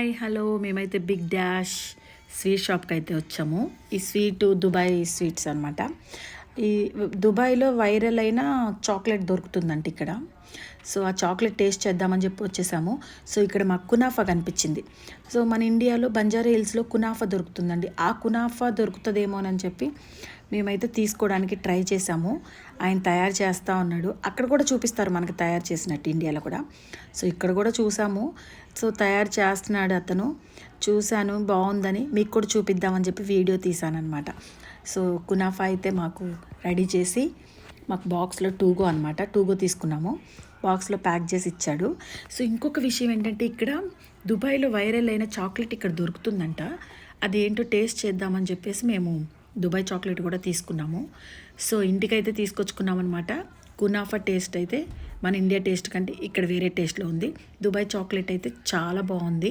Hi hello మేమైతే big dash sweet షాప్కి అయితే వచ్చాము. ఈ స్వీటు దుబాయ్ స్వీట్స్ అనమాట. ఈ దుబాయ్లో వైరల్ అయిన చాక్లెట్ దొరుకుతుందంట ఇక్కడ. సో ఆ చాక్లెట్ టేస్ట్ చేద్దామని చెప్పి వచ్చేసాము. సో ఇక్కడ మాకు కునాఫా కనిపించింది. సో మన ఇండియాలో బంజారా హిల్స్లో కునాఫా దొరుకుతుందండి. ఆ కునాఫా దొరుకుతుందేమోనని చెప్పి మేమైతే తీసుకోవడానికి ట్రై చేసాము. ఆయన తయారు చేస్తూ ఉన్నాడు. అక్కడ కూడా చూపిస్తారు మనకి తయారు చేసినట్టు ఇండియాలో కూడా. సో ఇక్కడ కూడా చూసాము. సో తయారు చేస్తున్నాడు అతను. చూశాను బాగుందని మీకు కూడా చూపిద్దామని చెప్పి వీడియో తీసానమాట. సో కునాఫా అయితే మాకు రెడీ చేసి మాకు బాక్స్లో టూగో అనమాట, టూగో తీసుకున్నాము. బాక్స్లో ప్యాక్ చేసి ఇచ్చాడు. సో ఇంకొక విషయం ఏంటంటే ఇక్కడ దుబాయ్లో వైరల్ అయిన చాక్లెట్ ఇక్కడ దొరుకుతుందంట. అదేంటో టేస్ట్ చేద్దామని చెప్పేసి మేము దుబాయ్ చాక్లెట్ కూడా తీసుకున్నాము. సో ఇంటికైతే తీసుకొచ్చుకున్నాం అనమాట. కునాఫా టేస్ట్ అయితే మన ఇండియా టేస్ట్ కంటే ఇక్కడ వేరే టేస్ట్లో ఉంది. దుబాయ్ చాక్లెట్ అయితే చాలా బాగుంది.